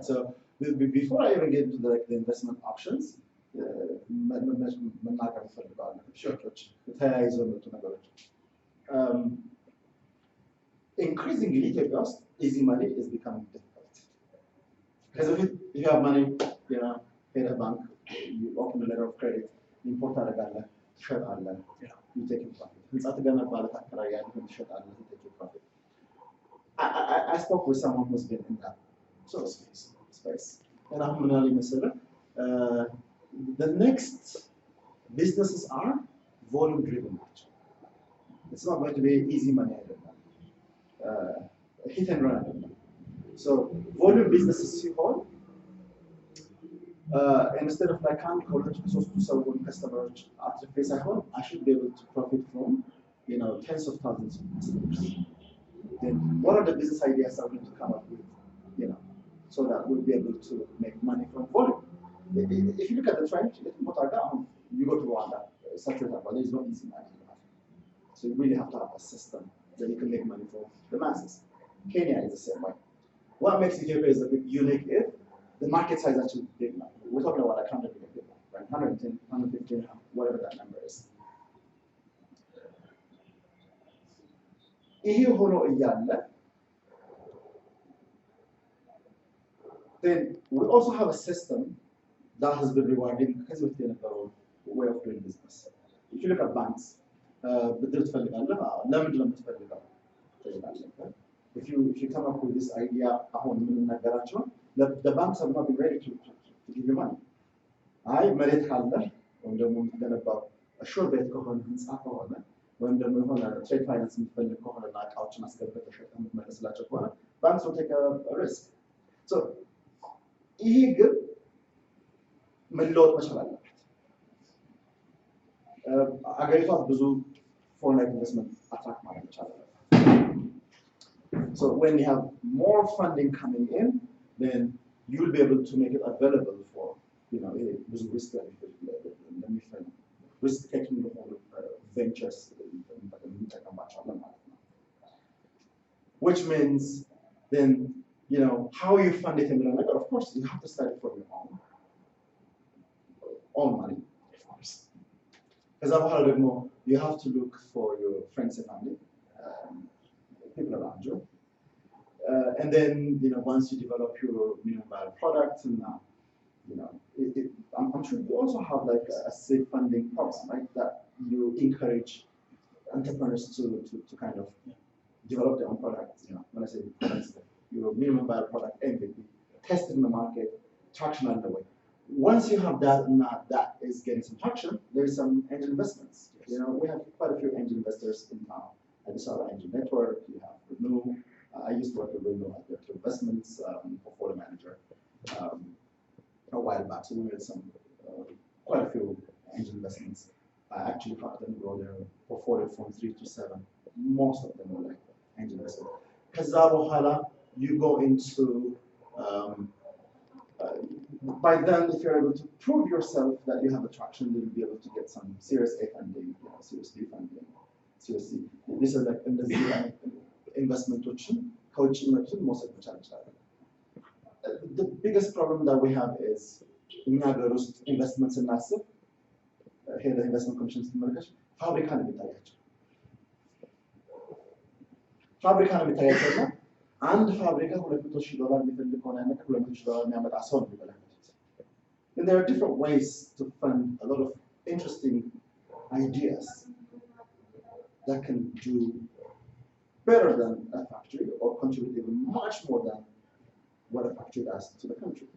So before I even get into the investment options, መናገር እፈልጋለሁ። ተያይዘው የመጡ ነገሮች increasingly Ethiopia easy money is becoming difficult. Because if you have money, you know, pay the bank, you open a letter of credit, import አደርጋለህ ትሸጣለህ, you take it profit. ህንጻ ትገነባለህ ታከራያለህ ትሸጣለህ, you take it profit. I spoke with someone who's been in that sort of space. And I'm going to say the next businesses are volume driven. It's not going to be easy money. Hit and run. So volume businesses instead of like can't call it to sell one customers at the face I should be able to profit from, you know, tens of thousands of customers. Then what are the business ideas I'm going to come up with, you know, so that we'll be able to make money from volume. If you look at the trend, what are down, you go to Rwanda, such as that, but there's no easy money. So you really have to have a system that you can make money from the masses. Kenya is the same way. What makes Ethiopia is a bit unique if the market size is actually big now. We're talking about like 100 million people, right? 110, 115, whatever that number is. Then we also have a system that has been rewarding because of the way of doing business. If you look at banks, if you come up with this idea, the banks have not been ready to give you money. I መሬት ካለ ወይም ደግሞ የምትገነባው አሹር ቤት ከሆነ ህንጻ ከሆነ ወይም ደግሞ የሆነ ትሬድ ፋይናንስ የምትፈልግ ከሆነና እቃዎችን አስገብተህ ተሸጠህ የምትመለስላቸው ከሆነ ባንክስ will take a risk. So ይሄ ግን መለወጥ መቻል አለበት። አገሪቷ ብዙ foreign investment attract ማድረግ መቻል አለበት። So when you have more funding coming in, then you'll be able to make it available for, you know, risk taking ventures, which means then, you know, how you fund it, of course you have to start it from your own money, of course. Because you have to look for your friends and family, people around you. And then, you know, once you develop your minimum viable product, and you know, I'm sure you also have like a seed funding program, right? That you encourage entrepreneurs to kind of develop their own products. You know, when I say products, your minimum viable product, MVP, test in the market, traction on the way. Once you have that, and that is getting some traction, there is some angel investments. Yes. You know, we have quite a few angel investors in town. At the South Angel Network, you have Renew. I used to work with Renew at the investments portfolio manager a while back. So we made some quite a few angel investments. I actually helped them grow their portfolio from 3 to 7. Most of them were like angel investment. Because you go into by then, if you're able to prove yourself that you have attraction, you'll be able to get some Series A funding, you know, Series B funding, Series C. This is like investment coach most of the challenge. The biggest problem that we have is in investments in massive here the investment commissions in Marrakesh, fabric and and fabric and there are different ways to fund a lot of interesting ideas that can do better than a factory or contribute even much more than what a factory does to the country.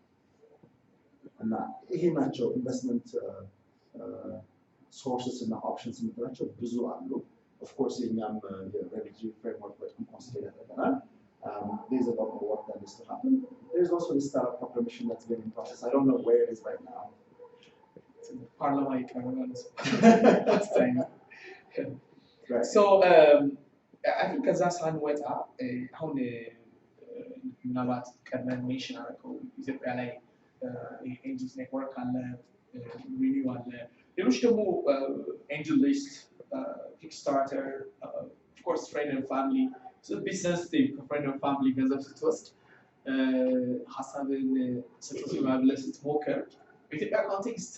And ይሄ ናቸው investment sources and options የምንላቸው ብዙ አሉ. Of course የኛም የሬጉሌተሪ framework በጣም consider ያደርገናል. There's a lot more work that needs to happen. There's also the startup proclamation that's been in process. I don't know where it is right now. It's in the Parliament. Right. So I think ከዛ ሳንወጣ አሁን ምናልባት ቀድመን ሜንሽን አደረገው ኢትዮጵያ ላይ ኤንጅልስ ኔትወርክ አለ፣ ሪኒው አለ፣ ሌሎች ደግሞ ኤንጅል ሊስት፣ ኪክስታርተር፣ ኦፍኮርስ ፍሬንድ ኤንድ ፋሚሊ ቢዝነስ ፍሬንድ ኤንድ ፋሚሊ ገንዘብ ስትወስድ ሀሳብን ስትጽፍ ማብለስ ስትሞክር በኢትዮጵያ ኮንቴክስት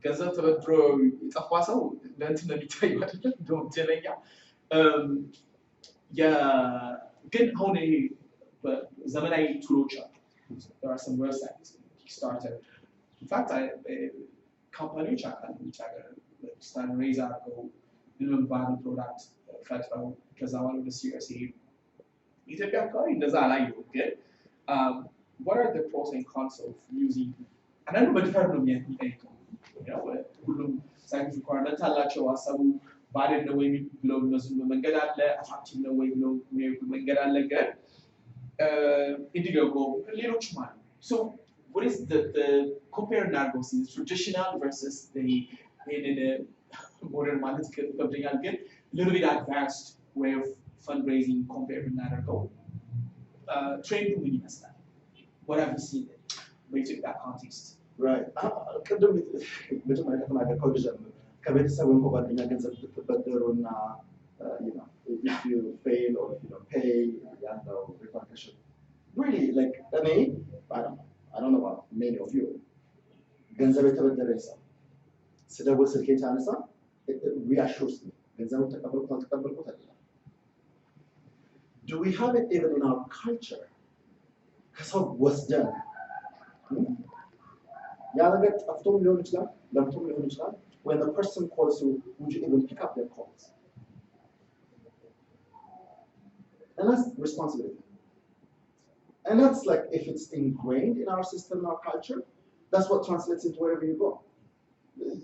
ገንዘብ ተበድሮ የጠፋ ሰው ለእንትን ነው የሚታየው አይደለም እንደ ወንጀለኛ። ግን አሁን ይሄ ዘመናዊ ቱሎች አሉ። there are some websites Kickstarter in fact ካምፓኒዎች አካል ውጭ ሀገር ስታር ሬዝ አድርገው ምንም ቫሉ ፕሮዳክት ፈጥረው ከዛ በኋላ ወደ ሲሪየስ ይሄዱ። ኢትዮጵያ አካባቢ እንደዛ አላየሁም። ግን what are the pros and cons of using አንዳንዱ መድፈር ነው የሚጠይቀው። ሁሉም ሳይንስ ሪኳርመንት አላቸው። ሀሳቡ ባድን ነው ወይ ብለው የሚወስዱ መንገድ አለ፣ አትራክቲቭ ነው ወይ ብለው የሚሄዱ መንገድ አለ። ግን እንዲገቡ ሌሎችም አሉ። so what is the compare እናድርገው traditional versus the modern ማለት ከብደኛል። ግን little bit advanced way of fundraising compare እናድርገው። ትሬንዱ ምን ይመስላል? what have you seen በኢትዮጵያ ኮንቴክስት? right ቅድም መጀመሪያ ከተናገርከው ልጀምር። ከቤተሰብ ወይም ከጓደኛ ገንዘብ ብትበደሩና if you fail or if you don't pay ያለው repercussion really like I don't know about many of you ገንዘብ የተበደረ ሰው ስደውል ስልኬን ሳነሳ reassures me ገንዘቡን ተቀበልኩት አልተቀበልኩት አይደለም። do we have it even in our culture? ከሰው ወስደን ያ ነገር ጠፍቶም ሊሆን ይችላል፣ ለምቶም ሊሆን ይችላል። when the person calls you, would you even pick up their calls? And that's responsibility. And that's like, if it's ingrained in our system, in our culture, that's what translates into wherever you go.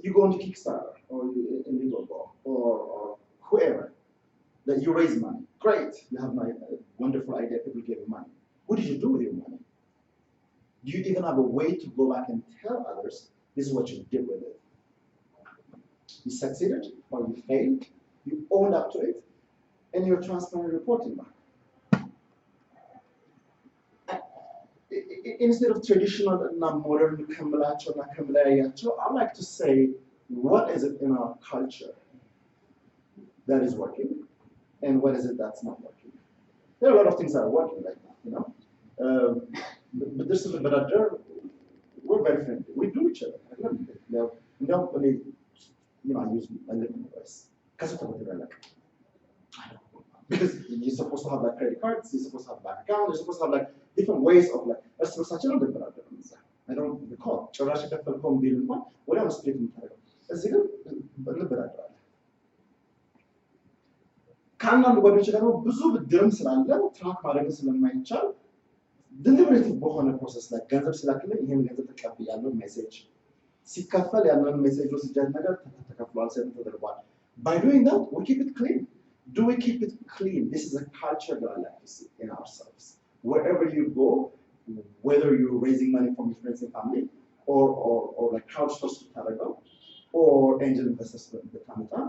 You go into Kickstarter or Indiegogo or whoever, that you raise money. Great, you have my wonderful idea, people give you money. What did you do with your money? Do you even have a way to go back and tell others, this is what you did with it? You succeeded or you failed, you owned up to it, and you're transparently reporting back. Instead of traditional and modern, I like to say, what is it in our culture that is working, and what is it that's not working? There are a lot of things that are working right now, but this is we're very friendly. We do each other. I love it. I use my living voice. Because you're supposed to have like credit cards, you're supposed to have bank accounts, you're supposed to have like different ways of like, I don't recall. ጭራሽ የከፈልከውን ቢል እንኳን ወዲያው ነው ስፕሊት የምታደርገው። እዚህ ግን እንበዳደራለን። ከአንዳንድ ጓደኞች ደግሞ ብዙ ብድርም ስላለ ትራክ ማድረግ ስለማይቻል deliberately በሆነ ፕሮሰስ ላይ ገንዘብ ስላክልኝ ይሄን ገንዘብ ተቀብያለሁ ሜሴጅ ሲከፈል ያንን ሜሴጅ ወስጃት ነገር ተከፍሏል ሰንት ተደርጓል። By doing that, we keep it clean. Do we keep it clean? This is a culture that I like to see in ourselves. Wherever you go, whether you're raising money from your friends and family, or like crowdsourced Tarago, or angel investors in the Canada,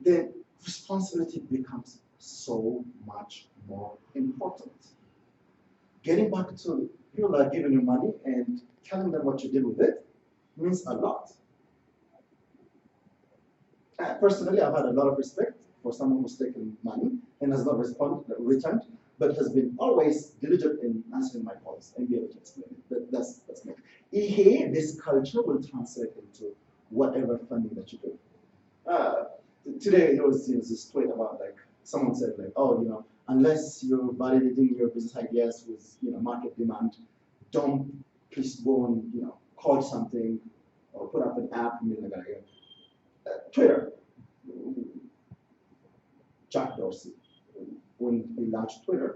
then responsibility becomes so much more important. Getting back to people that are giving you money and telling them what you did with it means a lot. Personally, I've had a lot of respect for someone who's taken money and has not returned, but has been always diligent in answering my calls and be able to explain it. That's me. This culture will translate into whatever funding that you do. Today there was this tweet about like someone said like, oh, unless you're validating your business ideas with market demand, don't please go and code something or put up an app. Twitter, Jack Dorsey, when he launched Twitter,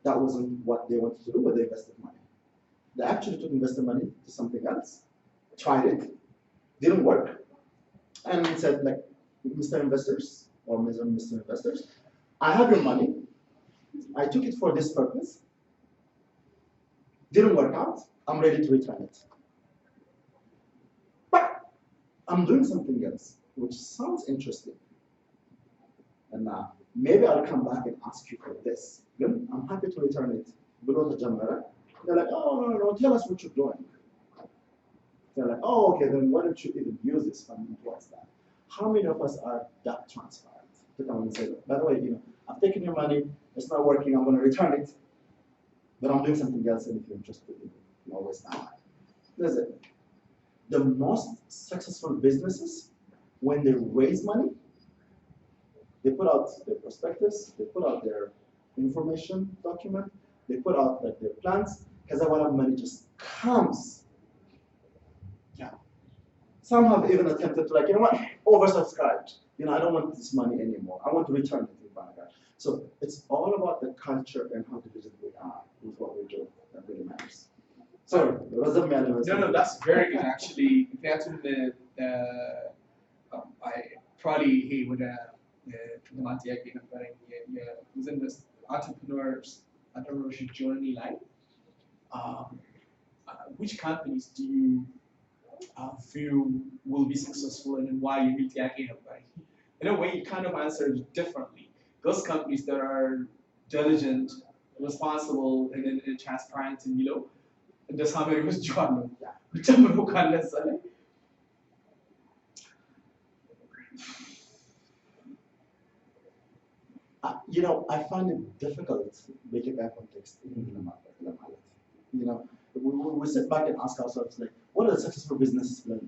that wasn't what they wanted to do when they invested money. They actually took investor money to something else, tried it, didn't work, and he said like, Mr. Investors or Mr. Investors, I have your money, I took it for this purpose, didn't work out, I'm ready to return it. But I'm doing something else, which sounds interesting. And maybe I'll come back and ask you for this. Then I'm happy to return it. Below the Jamara. They're like, oh, no, tell us what you're doing. They're like, oh, okay, then why don't you even use this funding towards that? How many of us are that transparent to come and say, by the way, I've taken your money, it's not working, I'm going to return it. but I'm doing something else, and if you're interested, you can always add. That's it. The most successful businesses, when they raise money, they put out their prospectus, they put out their information document, they put out like their plans, because a lot of money just comes. Yeah. Some have even attempted to, like, you know what, oversubscribed. You know, I don't want this money anymore. I want to return it to the bank. So it's all about the culture and how diligent we are with what we do. That really matters. Sorry, there was a man. No, that's very good actually. I probably would within this entrepreneurship journey line. Which companies do you feel will be successful and why you need to in a way you kind of answer differently. Those companies that are diligent, responsible, and transparent and the summary was John. You know, I find it difficult making that context in the market. You know, we sit back and ask ourselves, like, what are the successful businesses that I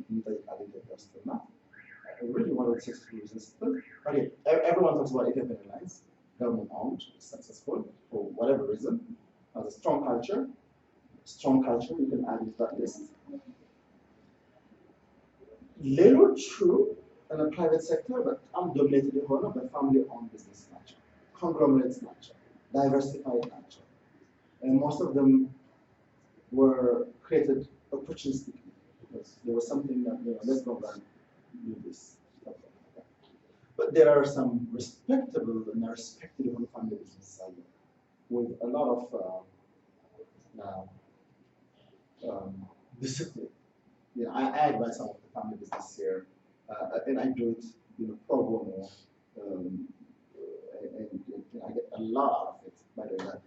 think really one of the successful businesses. Okay, everyone talks about Ethiopian Airlines, government owned, successful for whatever reason, has a strong culture. Strong culture, you can add it to that list. Little true in the private sector, but I'm dominated the whole of the family-owned business nature, conglomerates nature, diversified nature. And most of them were created opportunistically because there was something that, let's go and do this. But there are some respectable and respected family businesses out there with a lot of discipline. Yeah, I advise some of the family business here, and I do it, pro bono, and I get a lot out of it. By the way,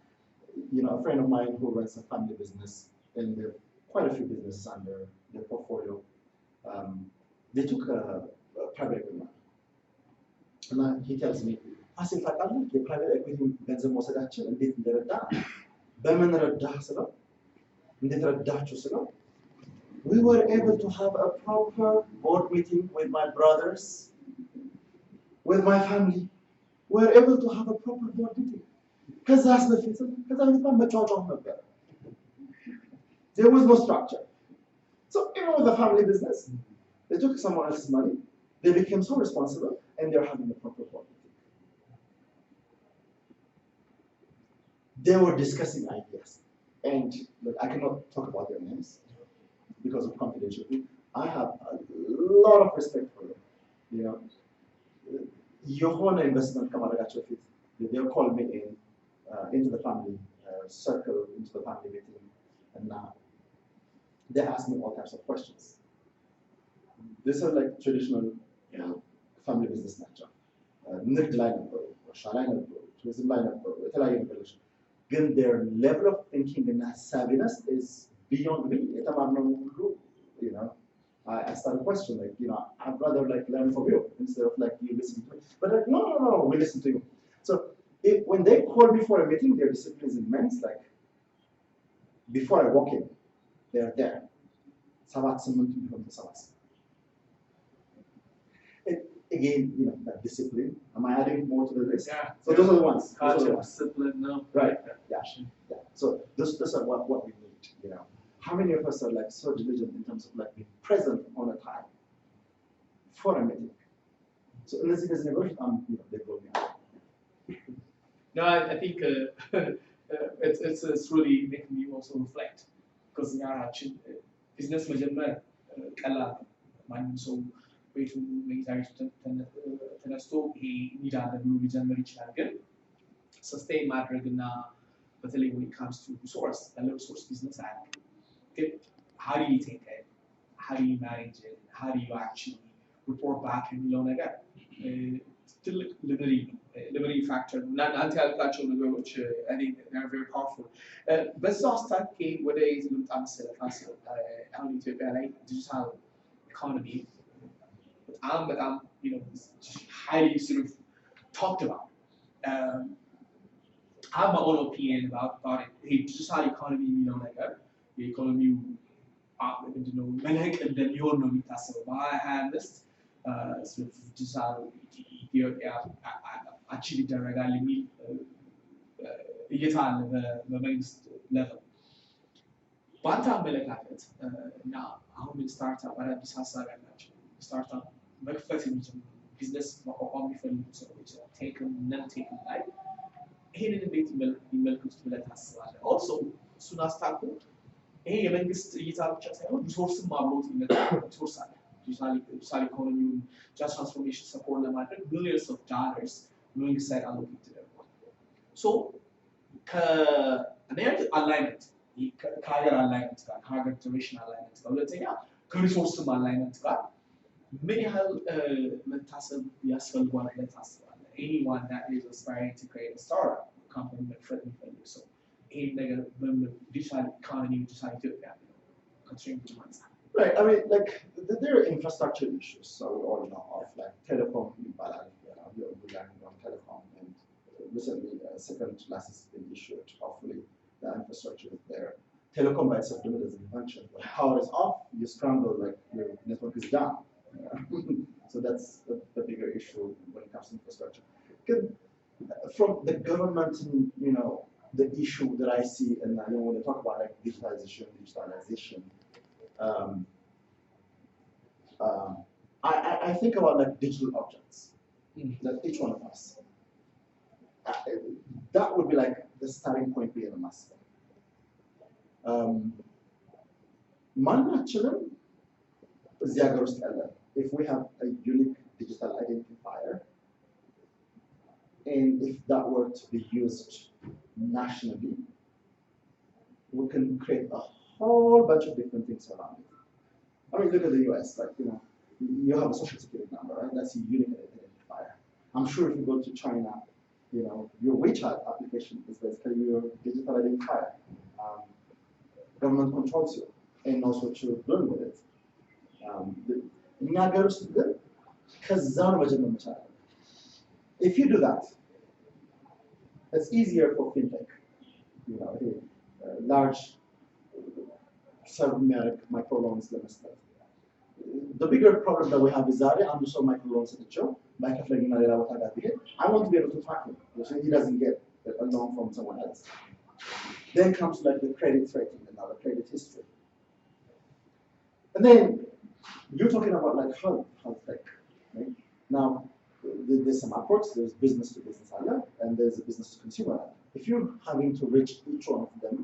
a friend of mine who runs a family business, and there are quite a few businesses under their portfolio. They took a private equity, and he tells me, "Fassil ታውቃለህ የፕራይቬት ኤኩዊቲ ገንዘብ መውሰዳችን እንዴት እንደረዳ በምን ረዳህ ስለው እንዴት ረዳችሁ ስለው we were able to have a proper board meeting with my brothers, with my family. We were able to have a proper board meeting. There was no structure. So even with the family business, they took someone else's money, they became so responsible, and they're having a proper board meeting. They were discussing ideas. And look, I cannot talk about their names because of confidentiality. I have a lot of respect for them. Your whole investment ከማድረጋቸው ፊት they'll call me into the family circle, into the family meeting, and they ask me all types of questions. These are like traditional, family business nature. ንግድ ላይ ነበሩ፣ እርሻ ላይ ነበሩ፣ ቱሪዝም ላይ ነበሩ፣ የተለያዩ ነገሮች ግን their level of thinking and savviness is beyond me. I started questioning, I'd rather learn from you instead of you listen to me. But no, we listen to you. So when they call me for a meeting, their discipline is immense. Before I walk in, they're there. And again, that discipline. Am I adding more to the list? Yeah. So those are the ones. Discipline, no. Right. Yeah. So those are what we need. How many of us are so diligent in terms of being present on a time for a meeting? So unless it is negotiable, they go behind. No, I think it's really making me also reflect because business መጀመር ቀላል ማንም ሰው ቤቱ መኝታ ቤቱ ተነስቶ ይሄ ኒድ አለ ብሎ ሊጀምር ይችላል። ግን ሰስቴን ማድረግና በተለይ when it comes to resource, ያለው resource business አያልቅም። ግን how do you take it? How do you manage it? How do you actually report back የሚለው ነገር ትልቅ ልምሪ ፋክተር ነው እና አንተ ያልካቸው ነገሮች እኔ very powerful። በዛ ውስጥ ወደ የት ልምጣ መሰለህ ፋሲል? አሁን ኢትዮጵያ ላይ ዲጂታል ኢኮኖሚ በጣም highly sort of talked about. I have my own opinion about it. Hey, digital economy የሚለው ነገር የኢኮኖሚው ምንድነው መልህቅ እንደሚሆን ነው የሚታሰበው በ2025 ዲጂታል ኢትዮጵያ አቺቭ ይደረጋል የሚል እይታ አለ በመንግስት ሌቭል። በአንተ አመለካከት እና አሁን ስታርታፕ አዳዲስ ሀሳብ ያላቸው ስታርታፕ መክፈት የሚችሉ ቢዝነስ ማቋቋም የሚፈልጉ ሰዎች ቴክም ነን ቴክም ላይ ይሄንን እንዴት ይመልከቱት ብለህ ታስባለህ? ኦልሶ እሱን አስታኩ ይሄ የመንግስት እይታ ብቻ ሳይሆን ሪሶርስም አብሮት ይመጣል። ሪሶርስ አለ ዲጂታል ኢኮኖሚውን ጃስት ትራንስፎርሜሽን ሰፖርት ለማድረግ ቢሊየንስ ኦፍ ዶላርስ መንግስት ሳይድ አሎኬት ተደርጓል። ሶ ከኔት አላይመንት ከሀገር አላይመንት ጋር ከሀገር ጀኔሬሽን አላይመንት ጋር ሁለተኛ ከሪሶርስም አላይመንት ጋር ምን ያህል መታሰብ ያስፈልጓል ብለህ ታስባለህ? Anyone that is aspiring to create a startup company መክፈት የሚፈልግ ሰው ይሄን ነገር በዲጂታል ኢኮኖሚ ዲጂታል ኢትዮጵያ contribute to አንፃር Right, I mean, like, there are infrastructure issues, so we all know of, like, telecom, we're learning on telecom, and recently a second license has been issued. Hopefully, the infrastructure is there. Telecom by itself doesn't function. When power is off, you scramble, like, your network is down. So that's the bigger issue when it comes to infrastructure. From the government, the issue that I see, and when they talk about, like, digitalization, I think about, like, digital objects that each one of us. That would be like the starting point being a master. If we have a unique digital identifier, and if that were to be used nationally, we can create a whole bunch of different things around it. I mean, look at the US, like, you have a social security number, right? That's a unique identifier. I'm sure if you go to China, your WeChat application is basically your digital identifier. Government controls you and knows what you're doing with it. If you do that, it's easier for fintech, large sub-numeric microloans ለመስጠት. The bigger problem that we have is that I'm just on microloans at the show. I want to be able to track him. So he doesn't get a loan from someone else. Then comes, like, the credit rating and the credit history. And then you're talking about, like, health tech, right? Now, there's some approach. There's business to business area, and there's a business to consumer area. If you're having to reach each one of them,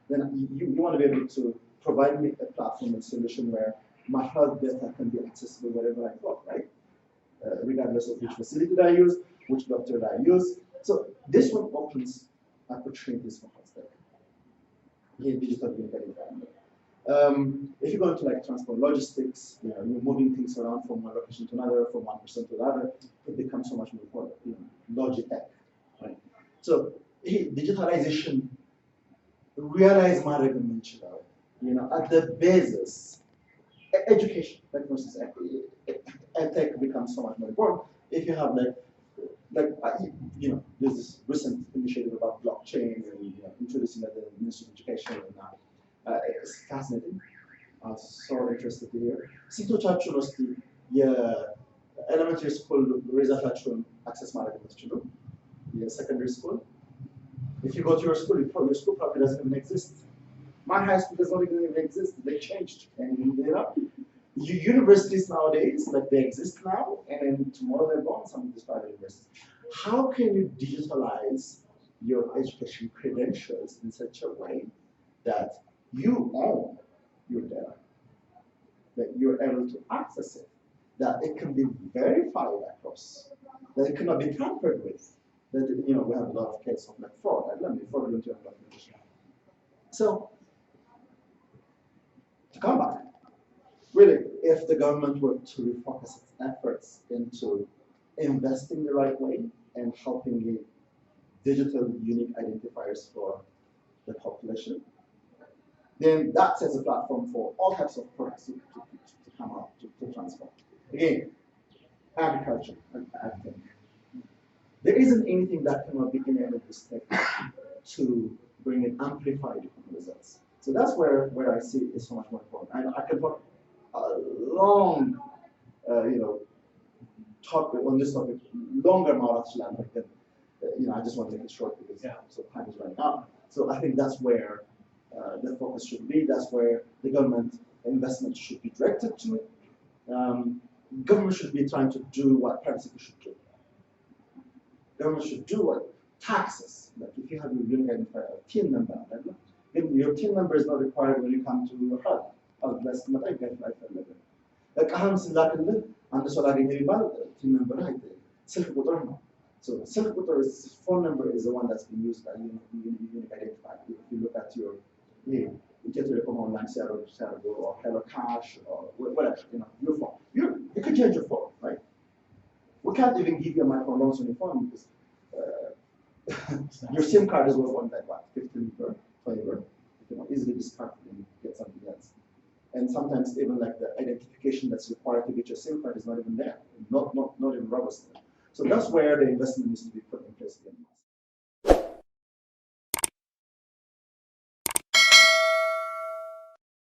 then you want to be able to provide me a platform and solution where my health data can be accessible wherever I go, right? Regardless of which facility that I use, which doctor that I use. So this one opens opportunities for health tech in digital environment. If you go into, like, transport logistics, you're moving things around from one location to another, from one person to the other, it becomes so much more important. Logitech, right? So digitalization, realize ማድረግ የምንችለው, at the basis, education, like, for instance, tech becomes so much more important if you have, like, there's this recent initiative about blockchain and introducing that the Ministry of Education, and it's fascinating. I was so interested to hear. ሴቶቻችሁን እስቲ የኤሌመንተሪ ስኩል ሪዛልታችሁን አክሰስ ማድረግ የምትችሉ የሰከንደሪ ስኩል, if you go to your school probably doesn't even exist. My high school does not even exist. They changed, and universities nowadays, like, they exist now, and then tomorrow they're gone. Some of these private universities. How can you digitalize your education credentials in such a way that you own your data, that you're able to access it, that it can be verified across, that it cannot be tampered with? That, we have a lot of cases of, like, fraud. Fraudulent documentation. So, to come back, really, if the government were to refocus its efforts into investing the right way and helping the digital unique identifiers for the population, then that sets a platform for all types of products to come out, to transform. Again, agriculture and ag tech. there isn't anything that cannot be enabled with tech to bring in amplified results. So that's where I see it is so much more important. I could talk a long, talk on this topic longer amount of time, but I just want to make it short because so time is running out. So I think that's where the focus should be. That's where the government investment should be directed to. Government should be trying to do what private sector should do. Government should do what taxes. Like if you have your unique identifier, a TIN number, your TIN number is not required when you come to your HUD. That's not a guide like that. Like أهم سلاك اللي عند سؤال يبال TIN number هاي self قطرنا. So self قطر is phone number is the one that's been used by unique identifier. If you look at your you get to come online, or Hello Cash or whatever, your phone. You can change your phone, right? We can't even give you a microloans on your phone because your SIM card is worth like what, 15 per, 20 per. You can easily discard it and get something else. And sometimes even like the identification that's required to get your SIM card is not even there, not even robust. So that's where the investment needs to be put